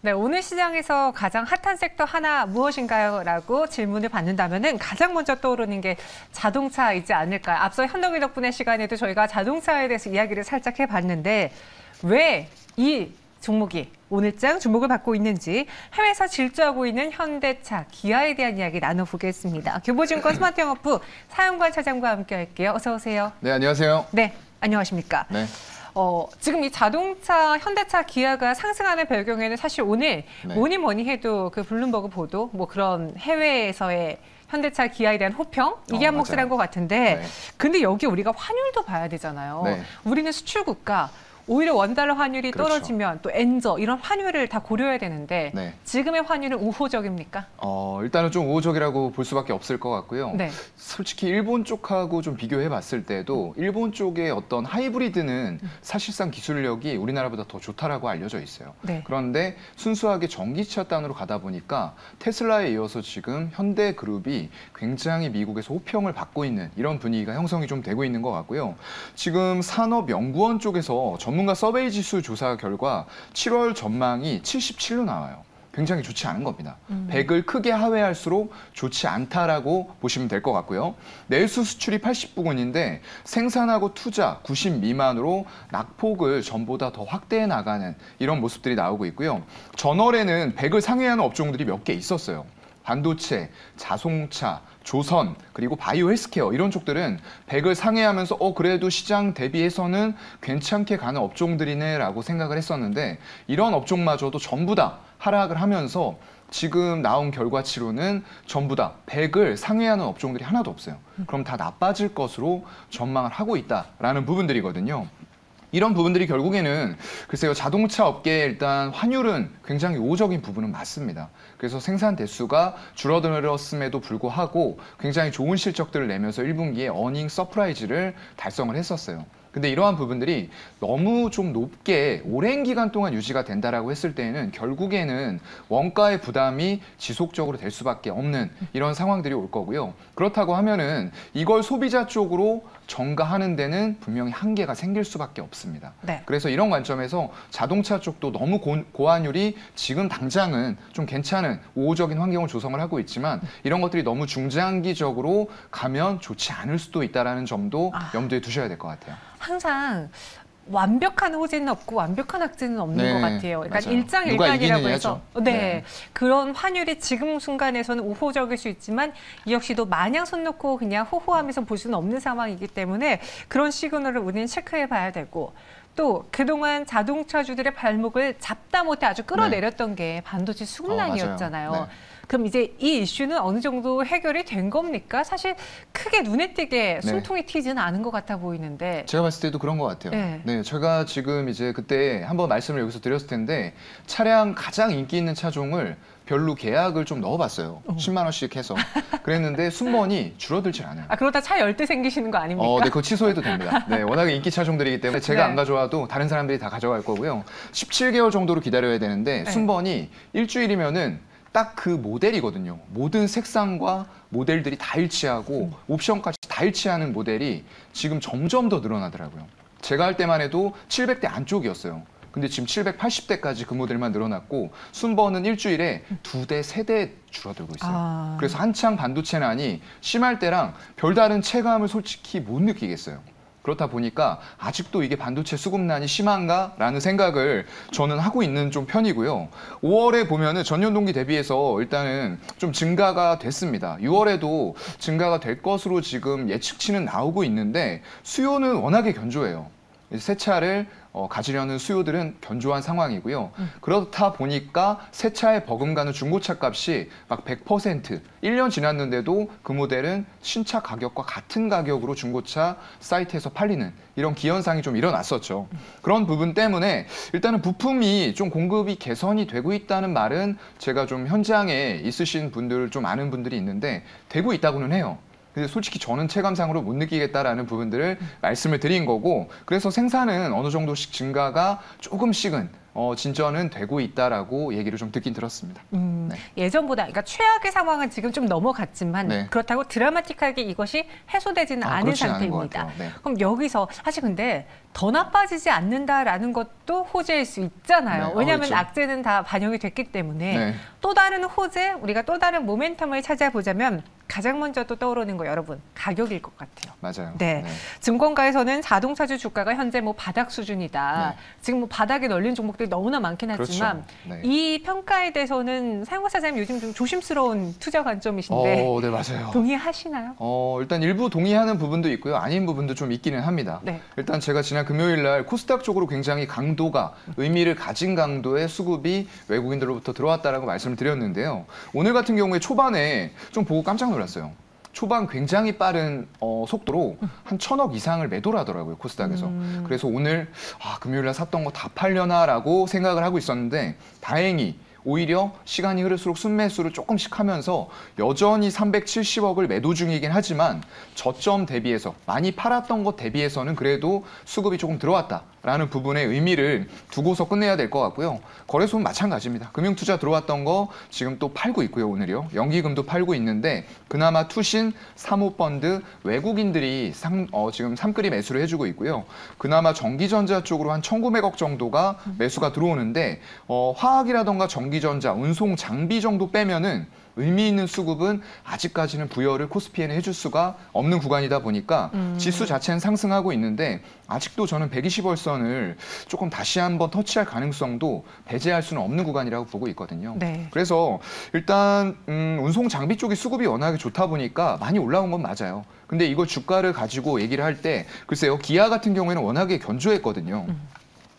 네, 오늘 시장에서 가장 핫한 섹터 하나 무엇인가요? 라고 질문을 받는다면은 가장 먼저 떠오르는 게 자동차이지 않을까요? 앞서 현덕이 덕분에 시간에도 저희가 자동차에 대해서 이야기를 살짝 해봤는데 왜 이 종목이 오늘장 주목을 받고 있는지 해외에서 질주하고 있는 현대차, 기아에 대한 이야기 나눠보겠습니다. 교보증권 스마트영업부 사연관 차장과 함께 할게요. 어서 오세요. 네, 안녕하세요. 네, 안녕하십니까. 네. 지금 이 자동차, 현대차, 기아가 상승하는 배경에는 사실 오늘 뭐니 해도 그 블룸버그 보도, 뭐 그런 해외에서의 현대차, 기아에 대한 호평 이게 한 몫을 한 것 같은데 근데 여기 우리가 환율도 봐야 되잖아요. 우리는 수출국가. 오히려 원달러 환율이 떨어지면 또 엔저 이런 환율을 다 고려해야 되는데 지금의 환율은 우호적입니까? 일단은 좀 우호적이라고 볼 수밖에 없을 것 같고요. 솔직히 일본 쪽하고 좀 비교해 봤을 때도 일본 쪽의 어떤 하이브리드는 사실상 기술력이 우리나라보다 더 좋다라고 알려져 있어요. 그런데 순수하게 전기차 단으로 가다 보니까 테슬라에 이어서 지금 현대그룹이 굉장히 미국에서 호평을 받고 있는 이런 분위기가 형성이 좀 되고 있는 것 같고요. 지금 산업연구원 쪽에서 전문가 서베이 지수 조사 결과 7월 전망이 77로 나와요. 굉장히 좋지 않은 겁니다. 100을 크게 하회할수록 좋지 않다라고 보시면 될 것 같고요. 내수 수출이 80부근인데 생산하고 투자 90 미만으로 낙폭을 전보다 더 확대해 나가는 이런 모습들이 나오고 있고요. 전월에는 100을 상회하는 업종들이 몇 개 있었어요. 반도체, 자동차, 조선, 그리고 바이오 헬스케어 이런 쪽들은 100을 상회하면서 그래도 시장 대비해서는 괜찮게 가는 업종들이네라고 생각을 했었는데 이런 업종마저도 전부 다 하락을 하면서 지금 나온 결과치로는 전부 다 100을 상회하는 업종들이 하나도 없어요. 그럼 다 나빠질 것으로 전망을 하고 있다라는 부분들이거든요. 이런 부분들이 결국에는 글쎄요, 자동차 업계에 일단 환율은 굉장히 우호적인 부분은 맞습니다. 그래서 생산 대수가 줄어들었음에도 불구하고 굉장히 좋은 실적들을 내면서 1분기에 어닝 서프라이즈를 달성을 했었어요. 근데 이러한 부분들이 너무 좀 높게 오랜 기간 동안 유지가 된다라고 했을 때에는 결국에는 원가의 부담이 지속적으로 될 수밖에 없는 이런 상황들이 올 거고요. 그렇다고 하면은 이걸 소비자 쪽으로 전가하는 데는 분명히 한계가 생길 수밖에 없습니다. 그래서 이런 관점에서 자동차 쪽도 너무 고환율이 지금 당장은 좀 괜찮은 우호적인 환경을 조성을 하고 있지만 이런 것들이 너무 중장기적으로 가면 좋지 않을 수도 있다는 점도 염두에 두셔야 될 것 같아요. 항상 완벽한 호재는 없고 완벽한 악재는 없는 것 같아요. 그러니까 맞아요. 일장일단이라고 해서 그런 환율이 지금 순간에서는 우호적일 수 있지만 이 역시도 마냥 손 놓고 그냥 호호하면서 볼 수는 없는 상황이기 때문에 그런 시그널을 우리는 체크해 봐야 되고 또 그동안 자동차주들의 발목을 잡다 못해 아주 끌어내렸던 게 반도체 수급난이었잖아요. 그럼 이제 이 이슈는 어느 정도 해결이 된 겁니까? 사실 크게 눈에 띄게 숨통이 튀지는 않은 것 같아 보이는데. 제가 봤을 때도 그런 것 같아요. 제가 지금 이제 그때 한번 말씀을 여기서 드렸을 텐데 차량 가장 인기 있는 차종을 별로 계약을 좀 넣어봤어요. 10만 원씩 해서. 그랬는데 순번이 줄어들지 않아요. 그러다 차 열 대 생기시는 거 아닙니까? 네, 그거 취소해도 됩니다. 워낙에 인기 차종들이기 때문에 제가 안 가져와도 다른 사람들이 다 가져갈 거고요. 17개월 정도로 기다려야 되는데 순번이 일주일이면은 딱 그 모델이거든요. 모든 색상과 모델들이 다 일치하고 옵션까지 다 일치하는 모델이 지금 점점 더 늘어나더라고요. 제가 할 때만 해도 700대 안쪽이었어요. 근데 지금 780대까지 그 모델만 늘어났고 순번은 일주일에 2대, 3대 줄어들고 있어요. 그래서 한창 반도체난이 심할 때랑 별다른 체감을 솔직히 못 느끼겠어요. 그렇다 보니까 아직도 이게 반도체 수급난이 심한가라는 생각을 저는 하고 있는 좀 편이고요. 5월에 보면은 전년 동기 대비해서 일단은 좀 증가가 됐습니다. 6월에도 증가가 될 것으로 지금 예측치는 나오고 있는데 수요는 워낙에 견조해요. 새 차를 가지려는 수요들은 견조한 상황이고요. 그렇다 보니까 새 차에 버금가는 중고차 값이 막 100%, 1년 지났는데도 그 모델은 신차 가격과 같은 가격으로 중고차 사이트에서 팔리는 이런 기현상이 좀 일어났었죠. 그런 부분 때문에 일단은 부품이 좀 공급이 개선이 되고 있다는 말은 제가 좀 현장에 있으신 분들 좀 아는 분들이 있는데 되고 있다고는 해요. 근데 솔직히 저는 체감상으로 못 느끼겠다라는 부분들을 말씀을 드린 거고 그래서 생산은 어느 정도씩 증가가 조금씩은 진전은 되고 있다라고 얘기를 좀 듣긴 들었습니다. 네. 예전보다 그러니까 최악의 상황은 지금 좀 넘어갔지만 네. 그렇다고 드라마틱하게 이것이 해소되지는 않은 상태입니다. 네. 그럼 여기서 사실 근데 더 나빠지지 않는다라는 것도 호재일 수 있잖아요. 네. 왜냐하면 그렇죠. 악재는 다 반영이 됐기 때문에 네. 또 다른 호재, 우리가 또 다른 모멘텀을 찾아보자면 가장 먼저 또 떠오르는 거 여러분 가격일 것 같아요. 맞아요. 네. 네. 증권가에서는 자동차주 주가가 현재 뭐 바닥 수준이다. 네. 지금 뭐 바닥에 널린 종목들이 너무나 많긴 하지만 그렇죠. 네. 이 평가에 대해서는 사용자 사장님 요즘 좀 조심스러운 투자 관점이신데 네, 맞아요. 동의하시나요? 일단 일부 동의하는 부분도 있고요. 아닌 부분도 좀 있기는 합니다. 네. 일단 제가 지난 금요일 날 코스닥 쪽으로 굉장히 강도가 의미를 가진 강도의 수급이 외국인들로부터 들어왔다라고 말씀을 드렸는데요. 오늘 같은 경우에 초반에 좀 보고 깜짝 놀랐어요. 초반 굉장히 빠른 속도로 한 1,000억 이상을 매도를 하더라고요, 코스닥에서. 그래서 오늘 금요일 날 샀던 거 다 팔려나라고 생각을 하고 있었는데 다행히 오히려 시간이 흐를수록 순매수를 조금씩 하면서 여전히 370억을 매도 중이긴 하지만 저점 대비해서 많이 팔았던 것 대비해서는 그래도 수급이 조금 들어왔다라는 부분의 의미를 두고서 끝내야 될 것 같고요. 거래소는 마찬가지입니다. 금융투자 들어왔던 거 지금 또 팔고 있고요, 오늘이요. 연기금도 팔고 있는데 그나마 투신, 사모펀드, 외국인들이 지금 삼끌이 매수를 해주고 있고요. 그나마 전기전자 쪽으로 한 1,900억 정도가 매수가 들어오는데 화학이라던가 전기전자, 운송 장비 정도 빼면은 의미 있는 수급은 아직까지는 부여를 코스피에는 해줄 수가 없는 구간이다 보니까 지수 자체는 상승하고 있는데 아직도 저는 120월선을 조금 다시 한번 터치할 가능성도 배제할 수는 없는 구간이라고 보고 있거든요. 네. 그래서 일단 운송 장비 쪽이 수급이 워낙에 좋다 보니까 많이 올라온 건 맞아요. 근데 이거 주가를 가지고 얘기를 할 때 글쎄요, 기아 같은 경우에는 워낙에 견조했거든요.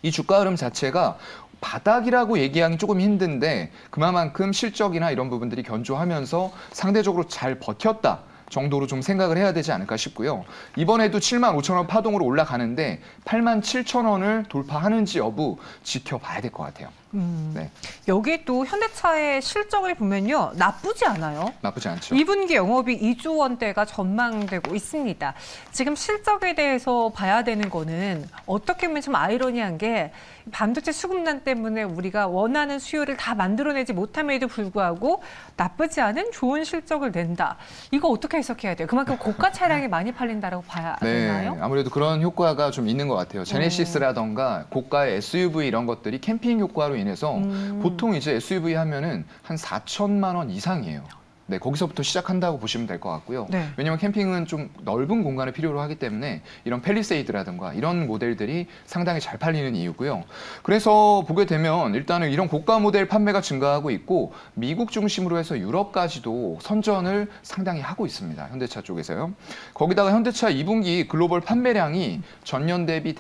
이 주가 흐름 자체가 바닥이라고 얘기하기 조금 힘든데 그만큼 실적이나 이런 부분들이 견조하면서 상대적으로 잘 버텼다 정도로 좀 생각을 해야 되지 않을까 싶고요. 이번에도 75,000원 파동으로 올라가는데 87,000원을 돌파하는지 여부 지켜봐야 될 것 같아요. 네. 여기 또 현대차의 실적을 보면요. 나쁘지 않아요. 나쁘지 않죠. 2분기 영업이 2조 원대가 전망되고 있습니다. 지금 실적에 대해서 봐야 되는 거는 어떻게 보면 좀 아이러니한 게 반도체 수급난 때문에 우리가 원하는 수요를 다 만들어내지 못함에도 불구하고 나쁘지 않은 좋은 실적을 낸다. 이거 어떻게 해석해야 돼요? 그만큼 고가 차량이 많이 팔린다라고 봐야 되나요? 아무래도 그런 효과가 좀 있는 것 같아요. 제네시스라던가 고가의 SUV 이런 것들이 캠핑 효과로 인해서 보통 이제 SUV 하면은 한 4천만 원 이상이에요. 네, 거기서부터 시작한다고 보시면 될 것 같고요. 네. 왜냐하면 캠핑은 좀 넓은 공간을 필요로 하기 때문에 이런 팰리세이드라든가 이런 모델들이 상당히 잘 팔리는 이유고요. 그래서 보게 되면 일단은 이런 고가 모델 판매가 증가하고 있고 미국 중심으로 해서 유럽까지도 선전을 상당히 하고 있습니다. 현대차 쪽에서요. 거기다가 현대차 2분기 글로벌 판매량이 전년 대비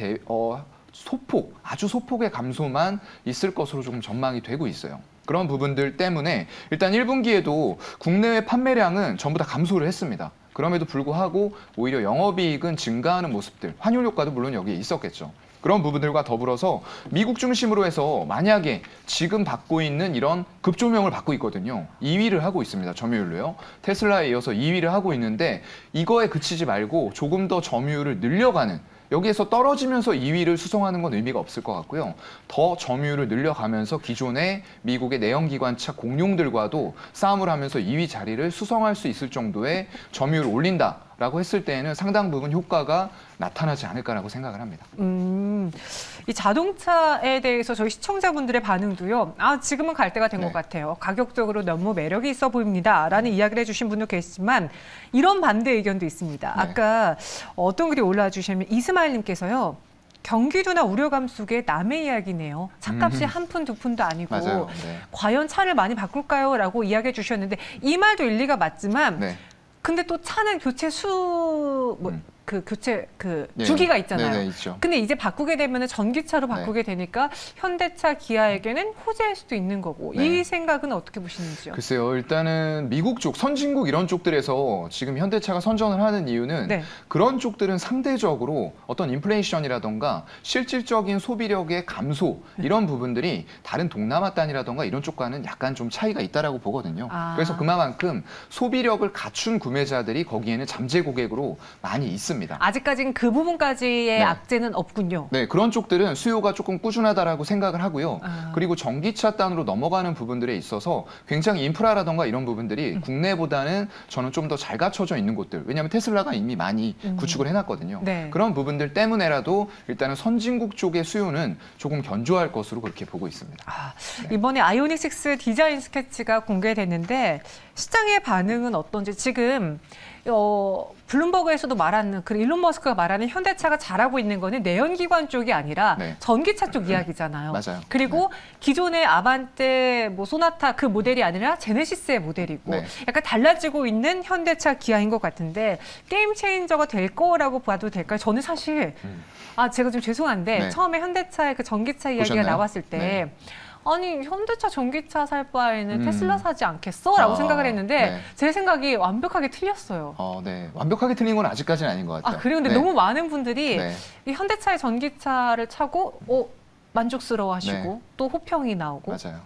아주 소폭의 감소만 있을 것으로 조금 전망이 되고 있어요. 그런 부분들 때문에 일단 1분기에도 국내외 판매량은 전부 다 감소를 했습니다. 그럼에도 불구하고 오히려 영업이익은 증가하는 모습들, 환율 효과도 물론 여기에 있었겠죠. 그런 부분들과 더불어서 미국 중심으로 해서 만약에 지금 받고 있는 이런 급조명을 받고 있거든요. 2위를 하고 있습니다. 점유율로요. 테슬라에 이어서 2위를 하고 있는데 이거에 그치지 말고 조금 더 점유율을 늘려가는 여기에서 떨어지면서 2위를 수성하는 건 의미가 없을 것 같고요. 더 점유율을 늘려가면서 기존의 미국의 내연기관차 공룡들과도 싸움을 하면서 2위 자리를 수성할 수 있을 정도의 점유율을 올린다라고 했을 때에는 상당 부분 효과가 나타나지 않을까라고 생각을 합니다. 이 자동차에 대해서 저희 시청자분들의 반응도요. 지금은 갈 때가 된 것 같아요. 가격적으로 너무 매력이 있어 보입니다. 라는 이야기를 해주신 분도 계시지만 이런 반대 의견도 있습니다. 네. 아까 어떤 글이 올라와 주시면 이스마일님께서요. 경기도나 우려감 속에 남의 이야기네요. 차값이 한 푼, 두 푼도 아니고 맞아요. 네. 과연 차를 많이 바꿀까요? 라고 이야기해 주셨는데 이 말도 일리가 맞지만 근데 또 차는 교체 주기가 있잖아요. 네네, 있죠. 근데 이제 바꾸게 되면 전기차로 바꾸게 되니까 현대차, 기아에게는 호재일 수도 있는 거고 이 생각은 어떻게 보시는지요? 글쎄요. 일단은 미국 쪽, 선진국 이런 쪽들에서 지금 현대차가 선전을 하는 이유는 그런 쪽들은 상대적으로 어떤 인플레이션이라던가 실질적인 소비력의 감소 이런 부분들이 다른 동남아 단이라던가 이런 쪽과는 약간 좀 차이가 있다라고 보거든요. 그래서 그만큼 소비력을 갖춘 구매자들이 거기에는 잠재 고객으로 많이 있습니다. 있습니다. 아직까지는 그 부분까지의 네. 악재는 없군요. 네, 그런 쪽들은 수요가 조금 꾸준하다라고 생각을 하고요. 아. 그리고 전기차 단으로 넘어가는 부분들에 있어서 굉장히 인프라라던가 이런 부분들이 국내보다는 저는 좀 더 잘 갖춰져 있는 곳들. 왜냐하면 테슬라가 이미 많이 구축을 해놨거든요. 네. 그런 부분들 때문에라도 일단은 선진국 쪽의 수요는 조금 견조할 것으로 그렇게 보고 있습니다. 네. 이번에 아이오닉 6 디자인 스케치가 공개됐는데 시장의 반응은 어떤지 지금 블룸버그에서도 말하는 그 일론 머스크가 말하는 현대차가 잘하고 있는 거는 내연기관 쪽이 아니라 네. 전기차 쪽 이야기잖아요. 맞아요. 그리고 기존의 아반떼, 뭐 소나타 그 모델이 아니라 제네시스의 모델이고 네. 약간 달라지고 있는 현대차 기아인 것 같은데 게임 체인저가 될 거라고 봐도 될까요? 저는 사실 제가 좀 죄송한데 네. 처음에 현대차의 그 전기차 이야기가 보셨나요? 나왔을 때 네. 아니 현대차 전기차 살 바에는 테슬라 사지 않겠어? 라고 생각을 했는데 네. 제 생각이 완벽하게 틀렸어요. 네. 완벽하게 틀린 건 아직까지는 아닌 것 같아요. 그래요? 근데 네. 너무 많은 분들이 네. 이 현대차의 전기차를 차고 만족스러워하시고 네. 또 호평이 나오고 맞아요.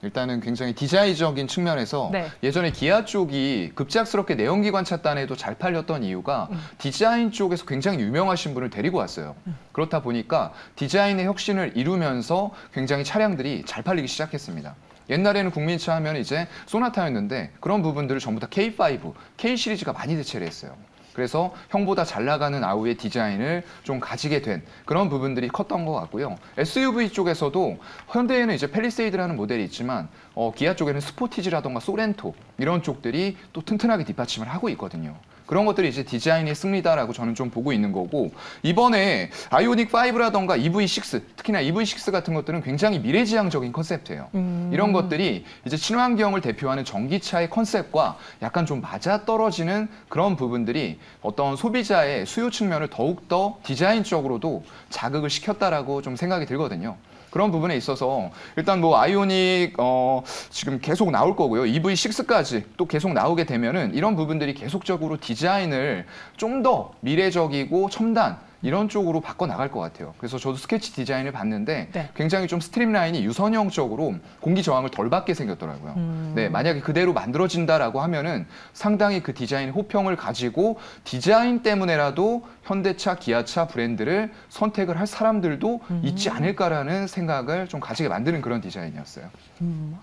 일단은 굉장히 디자인적인 측면에서 네. 예전에 기아 쪽이 급작스럽게 내연기관 차단에도 잘 팔렸던 이유가 디자인 쪽에서 굉장히 유명하신 분을 데리고 왔어요. 그렇다 보니까 디자인의 혁신을 이루면서 굉장히 차량들이 잘 팔리기 시작했습니다. 옛날에는 국민차 하면 이제 소나타였는데 그런 부분들을 전부 다 K5, K 시리즈가 많이 대체를 했어요. 그래서 형보다 잘 나가는 아우의 디자인을 좀 가지게 된 그런 부분들이 컸던 것 같고요. SUV 쪽에서도 현대에는 이제 팰리세이드라는 모델이 있지만 기아 쪽에는 스포티지라던가 소렌토 이런 쪽들이 또 튼튼하게 뒷받침을 하고 있거든요. 그런 것들이 이제 디자인의 승리다라고 저는 좀 보고 있는 거고 이번에 아이오닉 5라던가 EV6, 특히나 EV6 같은 것들은 굉장히 미래지향적인 컨셉트예요. 이런 것들이 이제 친환경을 대표하는 전기차의 컨셉과 약간 좀 맞아떨어지는 그런 부분들이 어떤 소비자의 수요 측면을 더욱더 디자인적으로도 자극을 시켰다라고 좀 생각이 들거든요. 그런 부분에 있어서 일단 뭐 아이오닉 지금 계속 나올 거고요. EV6까지 또 계속 나오게 되면은 이런 부분들이 계속적으로 디자인을 좀 더 미래적이고 첨단 이런 쪽으로 바꿔 나갈 것 같아요. 그래서 저도 스케치 디자인을 봤는데 네. 굉장히 좀 스트림라인이 유선형적으로 공기 저항을 덜 받게 생겼더라고요. 네, 만약에 그대로 만들어진다라고 하면은 상당히 그 디자인 호평을 가지고 디자인 때문에라도 현대차, 기아차 브랜드를 선택을 할 사람들도 있지 않을까라는 생각을 좀 가지게 만드는 그런 디자인이었어요.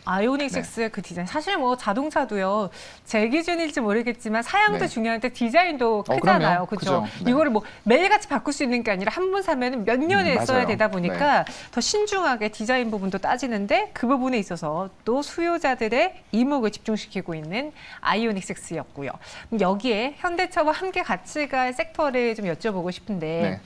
아이오닉 네. 6의 그 디자인 사실 뭐 자동차도요 제 기준일지 모르겠지만 사양도 네. 중요한데 디자인도 그럼요. 크잖아요. 그렇죠? 네. 이거를 뭐 매일같이 바꿀 수 있는 게 아니라 한 번 사면 몇 년을 맞아요. 써야 되다 보니까 더 신중하게 디자인 부분도 따지는데 그 부분에 있어서 또 수요자들의 이목을 집중시키고 있는 아이오닉 6였고요. 여기에 현대차와 함께 같이 갈 섹터를 좀 여쭤보고 싶은데 네.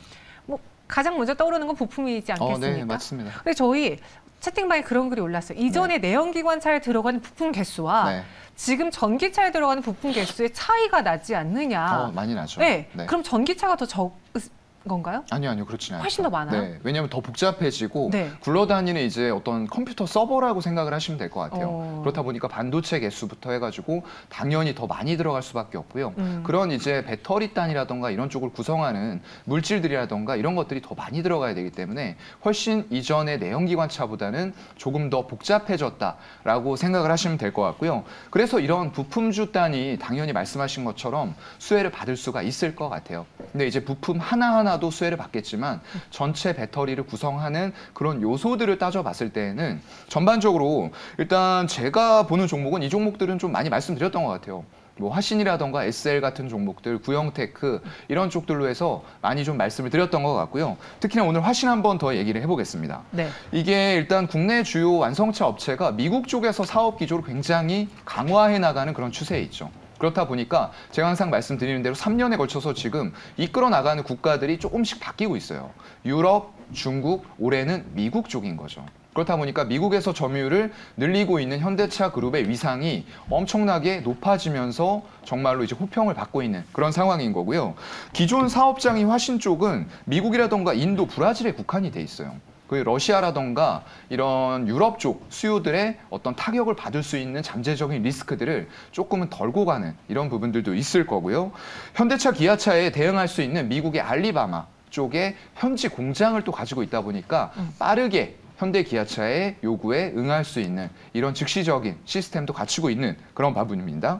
뭐 가장 먼저 떠오르는 건 부품이지 않겠습니까? 네, 맞습니다. 근데 저희 채팅방에 그런 글이 올랐어요. 이전에 내연기관차에 들어가는 부품 개수와 네. 지금 전기차에 들어가는 부품 개수의 차이가 나지 않느냐. 많이 나죠. 네. 네. 그럼 전기차가 더 적은 건가요? 아니요, 그렇진 않죠. 훨씬 더 많아요? 네, 왜냐하면 더 복잡해지고 네. 굴러다니는 이제 어떤 컴퓨터 서버라고 생각을 하시면 될 것 같아요. 그렇다 보니까 반도체 개수부터 해가지고 당연히 더 많이 들어갈 수밖에 없고요. 그런 이제 배터리 단이라던가 이런 쪽을 구성하는 물질들이라던가 이런 것들이 더 많이 들어가야 되기 때문에 훨씬 이전의 내연기관차보다는 조금 더 복잡해졌다라고 생각을 하시면 될 것 같고요. 그래서 이런 부품주 단이 당연히 말씀하신 것처럼 수혜를 받을 수가 있을 것 같아요. 근데 이제 부품 하나하나도 수혜를 받겠지만 전체 배터리를 구성하는 그런 요소들을 따져봤을 때에는 전반적으로 일단 제가 보는 종목은 이 종목들은 좀 많이 말씀드렸던 것 같아요. 뭐 화신이라던가 SL 같은 종목들, 구형테크 이런 쪽들로 해서 많이 좀 말씀을 드렸던 것 같고요. 특히나 오늘 화신 한 번 더 얘기를 해보겠습니다. 네. 이게 일단 국내 주요 완성차 업체가 미국 쪽에서 사업 기조를 굉장히 강화해 나가는 그런 추세에 있죠. 그렇다 보니까 제가 항상 말씀드리는 대로 3년에 걸쳐서 지금 이끌어 나가는 국가들이 조금씩 바뀌고 있어요. 유럽, 중국, 올해는 미국 쪽인 거죠. 그렇다 보니까 미국에서 점유율을 늘리고 있는 현대차 그룹의 위상이 엄청나게 높아지면서 정말로 이제 호평을 받고 있는 그런 상황인 거고요. 기존 사업장인 화신 쪽은 미국이라던가 인도, 브라질에 국한이 돼 있어요. 그 러시아라던가 이런 유럽 쪽 수요들의 어떤 타격을 받을 수 있는 잠재적인 리스크들을 조금은 덜고 가는 이런 부분들도 있을 거고요. 현대차, 기아차에 대응할 수 있는 미국의 알리바마 쪽에 현지 공장을 또 가지고 있다 보니까 빠르게 현대 기아차의 요구에 응할 수 있는 이런 즉시적인 시스템도 갖추고 있는 그런 부분입니다.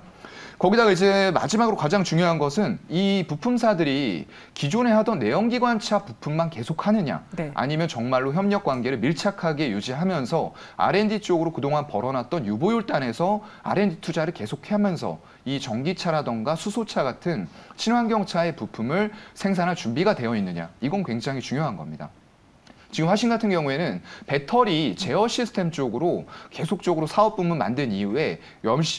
거기다가 이제 마지막으로 가장 중요한 것은 이 부품사들이 기존에 하던 내연기관차 부품만 계속하느냐, 네. 아니면 정말로 협력 관계를 밀착하게 유지하면서 R&D 쪽으로 그동안 벌어놨던 유보율단에서 R&D 투자를 계속하면서 이 전기차라던가 수소차 같은 친환경차의 부품을 생산할 준비가 되어 있느냐, 이건 굉장히 중요한 겁니다. 지금 화신 같은 경우에는 배터리 제어 시스템 쪽으로 계속적으로 사업 부문 만든 이후에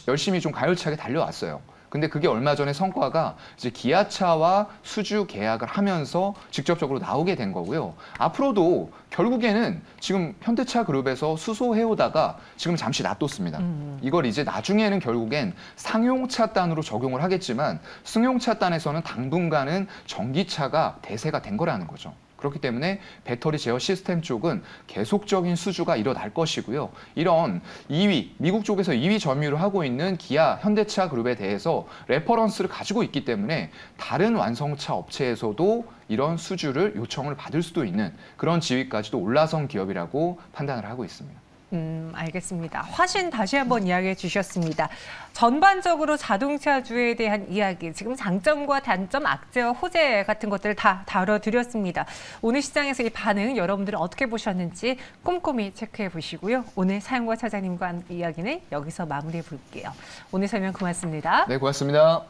열심히 좀 가열차게 달려왔어요. 근데 그게 얼마 전에 성과가 이제 기아차와 수주 계약을 하면서 직접적으로 나오게 된 거고요. 앞으로도 결국에는 지금 현대차 그룹에서 수소해오다가 지금 잠시 놔뒀습니다. 이걸 이제 나중에는 결국엔 상용차 단으로 적용을 하겠지만 승용차 단에서는 당분간은 전기차가 대세가 된 거라는 거죠. 그렇기 때문에 배터리 제어 시스템 쪽은 계속적인 수주가 일어날 것이고요. 이런 2위, 미국 쪽에서 2위 점유를 하고 있는 기아, 현대차 그룹에 대해서 레퍼런스를 가지고 있기 때문에 다른 완성차 업체에서도 이런 수주를 요청을 받을 수도 있는 그런 지위까지도 올라선 기업이라고 판단을 하고 있습니다. 알겠습니다. 화신 다시 한번 이야기해 주셨습니다. 전반적으로 자동차주에 대한 이야기, 지금 장점과 단점, 악재와 호재 같은 것들을 다 다뤄드렸습니다. 오늘 시장에서 이 반응 여러분들은 어떻게 보셨는지 꼼꼼히 체크해 보시고요. 오늘 사연과 차장님과 이야기는 여기서 마무리해 볼게요. 오늘 설명 고맙습니다. 네, 고맙습니다.